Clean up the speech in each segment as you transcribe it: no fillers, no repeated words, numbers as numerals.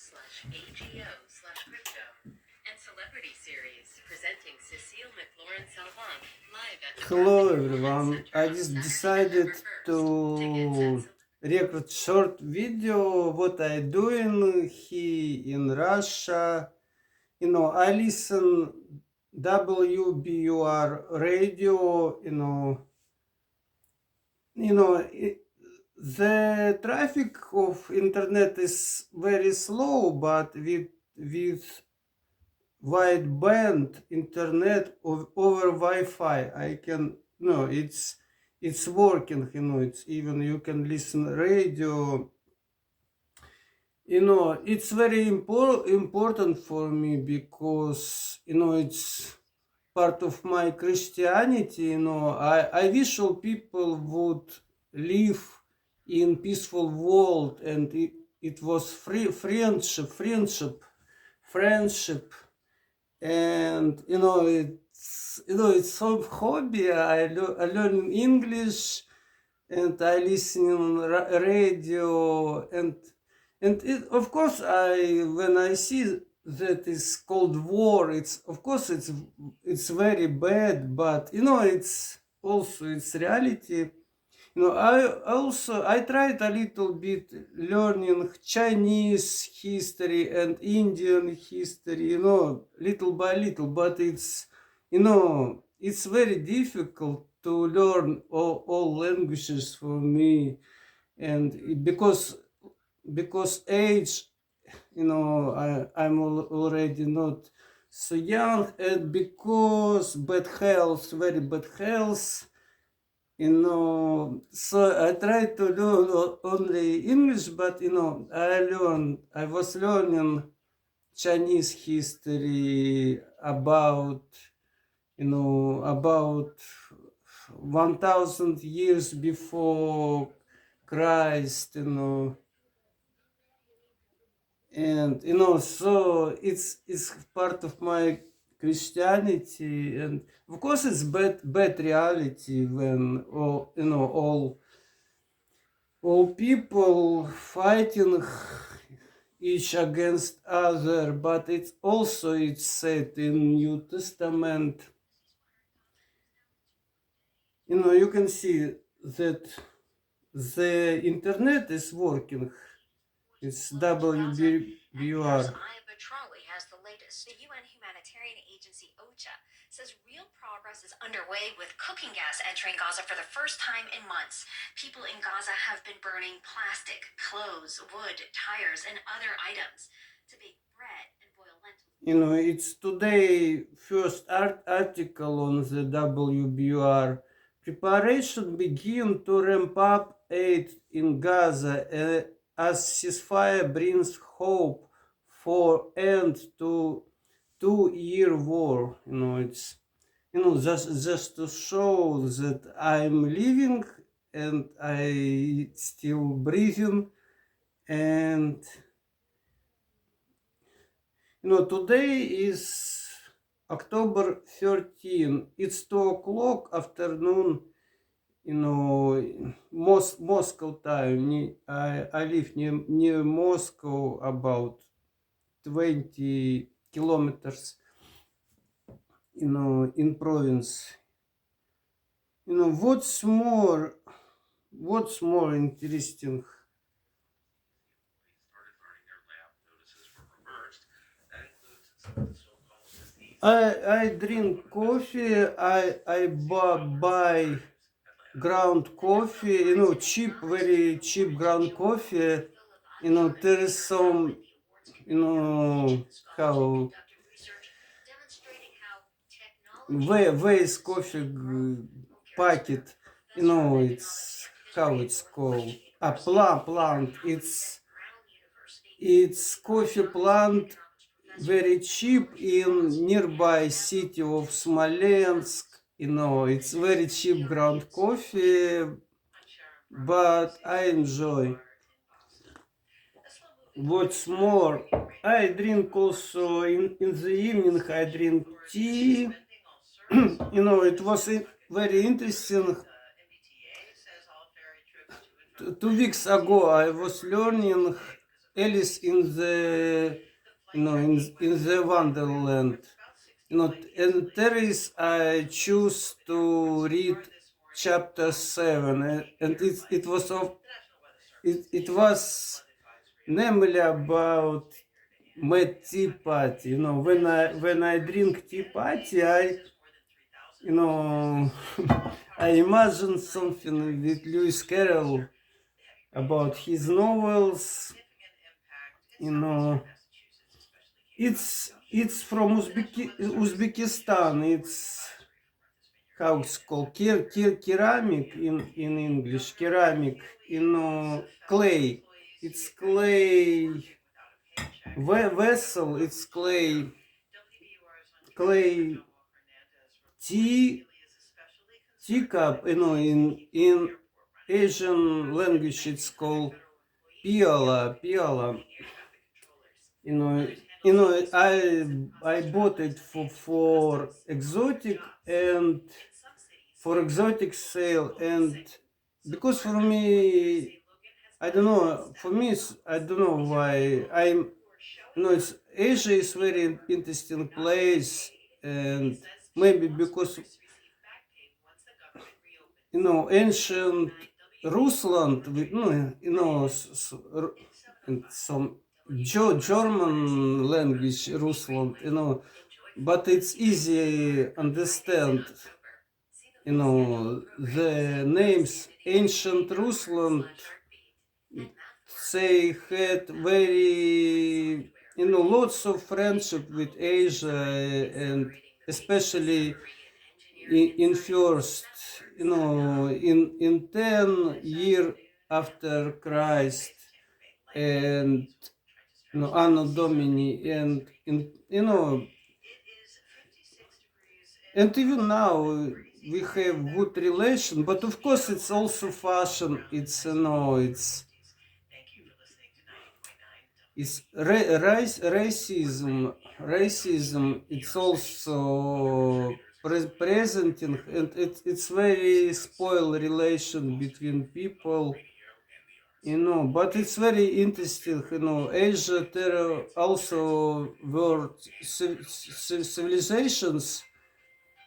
AGO/crypto and celebrity series presenting Cecile McLaurin-Salvant live at the Hello everyone, I just decided to record short video what I doing here in Russia. I listen WBUR radio, the traffic of internet is very slow, but with wideband internet over Wi-Fi, I can it's working. It's even you can listen radio. It's very important for me because it's part of my Christianity. I wish all people would live in peaceful world, and it was friendship. And it's some hobby. I learn English, and I listen radio, and of course when I see that it's called war, it's very bad, but it's also it's reality. I tried a little bit learning Chinese history and Indian history, little by little, but it's very difficult to learn all languages for me, and because age, I'm already not so young, and because very bad health. So I tried to learn only English, but I was learning Chinese history about 1,000 years before Christ, and so it's part of my Christianity, and of course it's bad reality when all people fighting each against other, but it's said in New Testament. You can see that the internet is working. It's WBUR. The UN humanitarian agency OCHA says real progress is underway with cooking gas entering Gaza for the first time in months. People in Gaza have been burning plastic, clothes, wood, tires, and other items to bake bread and boil lentils. It's today first article on the WBUR. Preparation begin to ramp up aid in Gaza as ceasefire brings hope for end to 2-year war. It's just to show that I'm living and I still breathing. And today is October 13. It's 2 o'clock afternoon. Moscow time. I live near Moscow, about 20 kilometers. In province. What's more interesting? I drink coffee. I buy ground coffee, very cheap ground coffee. There is some, how waste coffee packet, it's how it's called, a plant. It's coffee plant, very cheap in nearby city of Smolensk. It's very cheap ground coffee, but I enjoy. What's more, I drink also in the evening, I drink tea. It was very interesting. 2 weeks ago I was learning Alice in the, in the Wonderland. And there is, I choose to read chapter 7, and it was namely about mad tea party. When I drink tea party, I imagine something with Lewis Carroll about his novels. It's from Uzbekistan. It's how it's called, ceramic in English, ceramic, clay. It's clay vessel. It's clay tea teacup. In Asian language, it's called piola. You know, I bought it for exotic and for exotic sale, and because for me, I don't know. For me, I don't know why. It's Asia is very interesting place, and maybe because ancient Rusland, and some German language Rusland, but it's easy understand. The names ancient Rusland, they had very, lots of friendship with Asia, and especially in first, in 10 year after Christ, and Anno Domini, and and even now we have good relation, but of course it's also fashion. It's racism. It's also presenting, and it's very spoiled relation between people. But it's very interesting. Asia, there also were civilizations,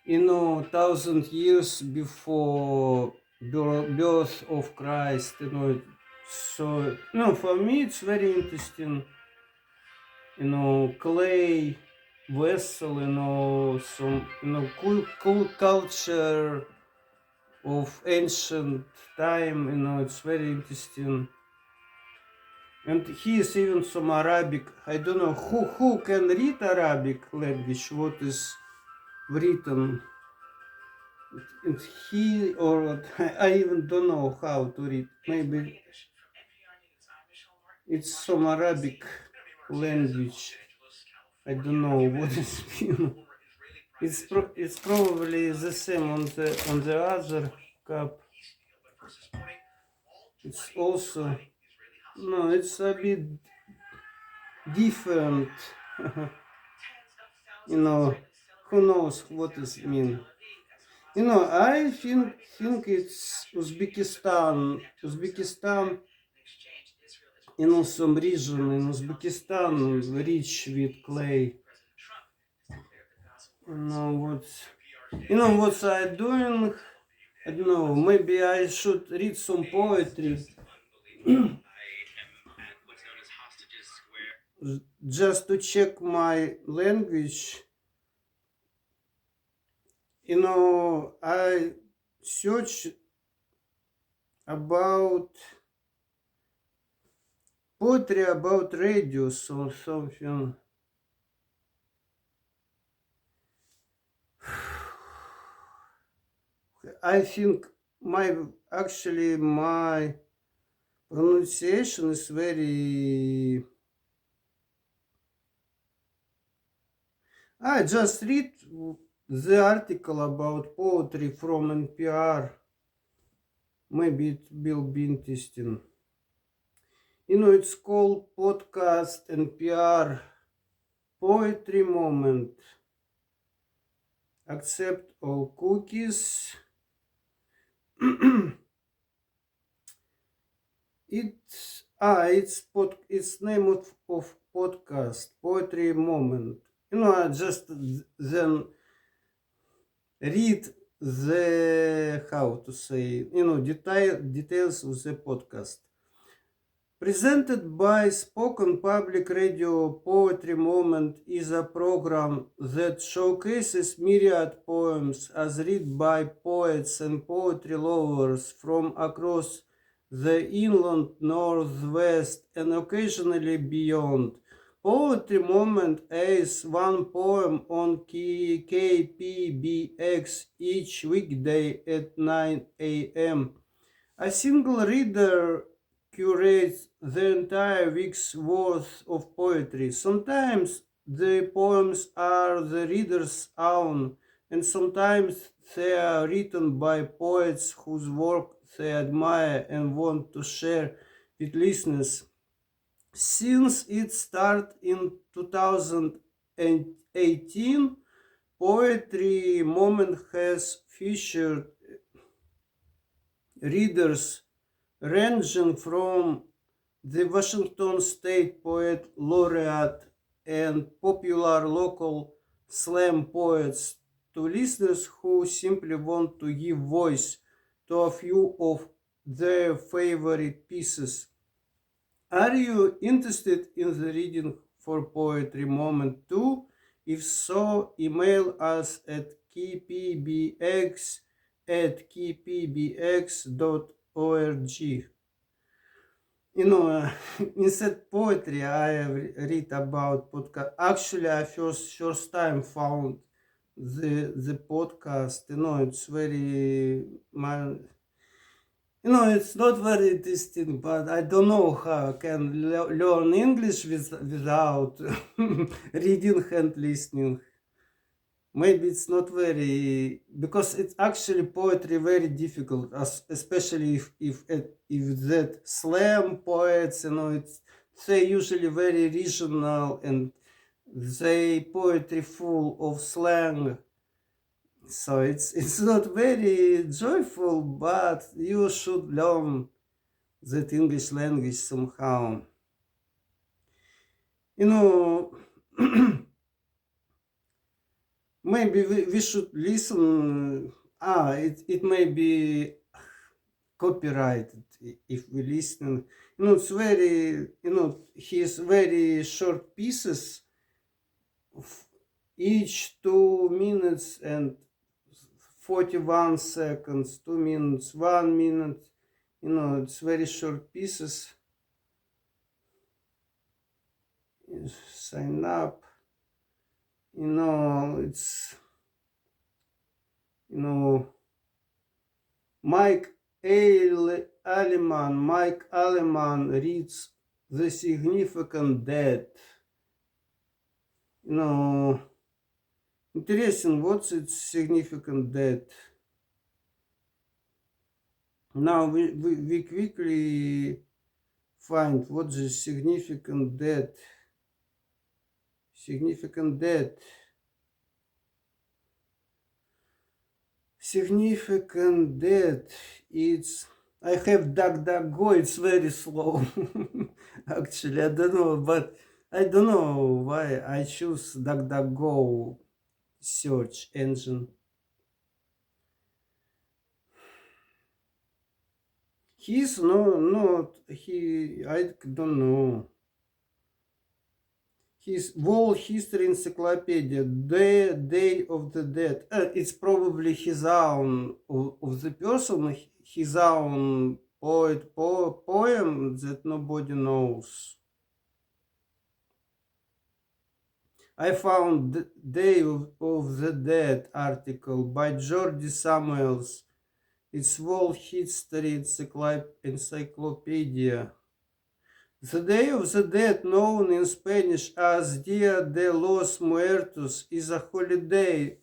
1,000 years before birth of Christ. So for me it's very interesting. Clay vessel. Some cool culture of ancient time. It's very interesting. And he is even some Arabic. I don't know who can read Arabic language, what is written. And he or I even don't know how to read. Maybe it's some Arabic language. I don't know what is mean. It's probably the same on the other cup. It's also it's a bit different. Who knows what it mean. I think it's Uzbekistan. Some region in Uzbekistan rich with clay. What I doing? I don't know. Maybe I should read some poetry. Just to check my language. I search about poetry about radius or something. I think my pronunciation is very. I just read the article about poetry from NPR. Maybe it will be interesting. It's called podcast NPR Poetry Moment. Accept all cookies. It's name of podcast, Poetry Moment. I just then read the, how to say, details of the podcast. Presented by Spoken Public Radio, Poetry Moment is a program that showcases myriad poems as read by poets and poetry lovers from across the inland, northwest, and occasionally beyond. Poetry Moment airs one poem on KPBX each weekday at 9 a.m. A single reader curates the entire week's worth of poetry. Sometimes the poems are the reader's own, and sometimes they are written by poets whose work they admire and want to share with listeners. Since its start in 2018, Poetry Moment has featured readers ranging from the Washington State Poet Laureate and popular local slam poets to listeners who simply want to give voice to a few of their favorite pieces. Are you interested in the reading for Poetry Moment too? If so, email us at kpbx@kpbx.org. Instead poetry, I read about podcast. Actually, I first time found the podcast. It's very it's not very interesting, but I don't know how I can learn English without reading and listening. Maybe it's not very, because it's actually poetry very difficult, especially if that slam poets, they usually very regional and they poetry full of slang. So it's not very joyful, but you should learn that English language somehow. Maybe we should listen. It may be copyrighted if we listen. It's very, his very short pieces, each 2 minutes and 41 seconds, 2 minutes, 1 minute. It's very short pieces. Sign up. It's, Mike Aleman reads The Significant Dead. Interesting, what's its significant dead? Now we quickly find what's the significant dead. Significant dead. Significant dead. It's, I have DuckDuckGo, it's very slow. Actually, I don't know, but I don't know why I choose DuckDuckGo search engine. He's I don't know. His World History Encyclopedia, The Day of the Dead. It's probably his own, of the person, his own poem that nobody knows. I found the Day of the Dead article by Jordi Samuels. It's World History Encyclopedia. The Day of the Dead, known in Spanish as Dia de los Muertos, is a holiday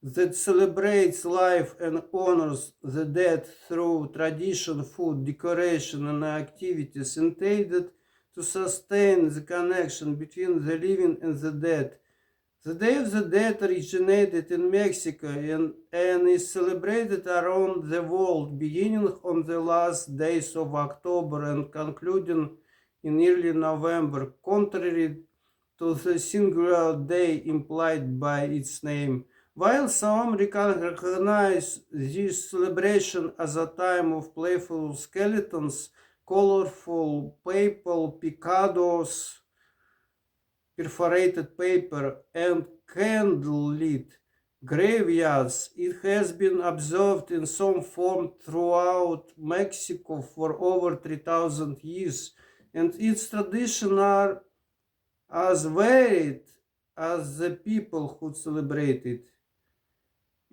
that celebrates life and honors the dead through tradition, food, decoration, and activities intended to sustain the connection between the living and the dead. The Day of the Dead originated in Mexico and is celebrated around the world, beginning on the last days of October and concluding in early November, contrary to the singular day implied by its name. While some recognize this celebration as a time of playful skeletons, colorful papal picados, perforated paper, and candlelit graveyards, it has been observed in some form throughout Mexico for over 3,000 years, and its traditions are as varied as the people who celebrate it.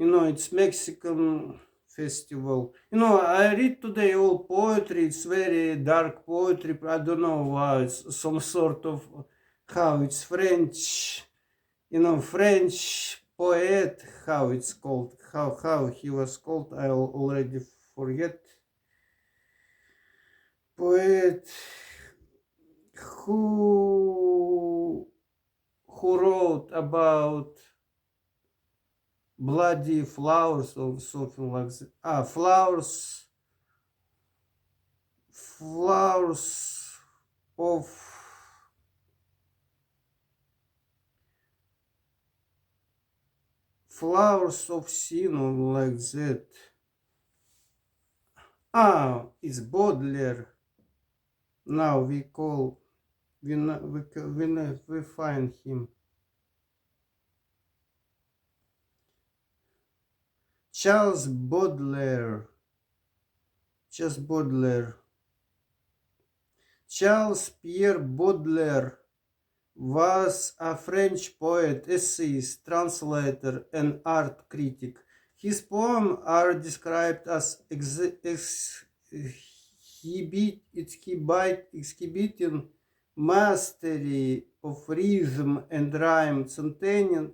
It's Mexican festival. I read today all poetry. It's very dark poetry. I don't know why. It's some sort of how it's French. French poet. How it's called? How he was called? I already forget. Poet who wrote about bloody flowers or something like that. Flowers of sin or like that. It's Baudelaire. Now we find him. Charles Baudelaire. Charles Pierre Baudelaire was a French poet, essayist, translator, and art critic. His poems are described as exhibiting mastery of rhythm and rhyme,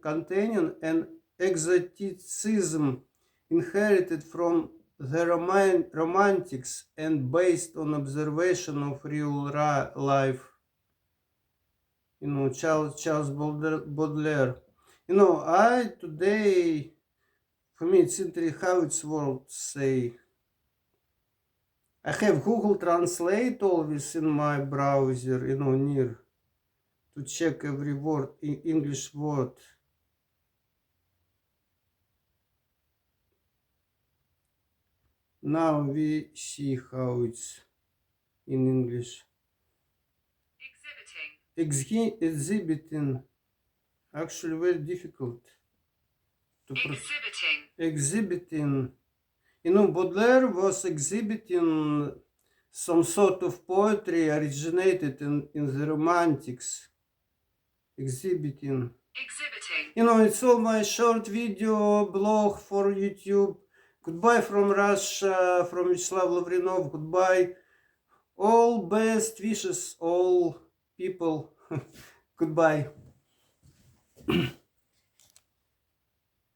containing an exoticism inherited from the Romantics and based on observation of real life. Charles Baudelaire. Today, for me, it's interesting how it's worked, say. I have Google Translate always in my browser, near, to check every word, English word. Now we see how it's in English. Exhibiting. Actually very difficult to exhibiting. Baudelaire was exhibiting some sort of poetry originated in the Romantics. Exhibiting. It's all my short video blog for YouTube. Goodbye from Russia, from Vyacheslav Lavrinov. Goodbye. All best wishes, all people. Goodbye.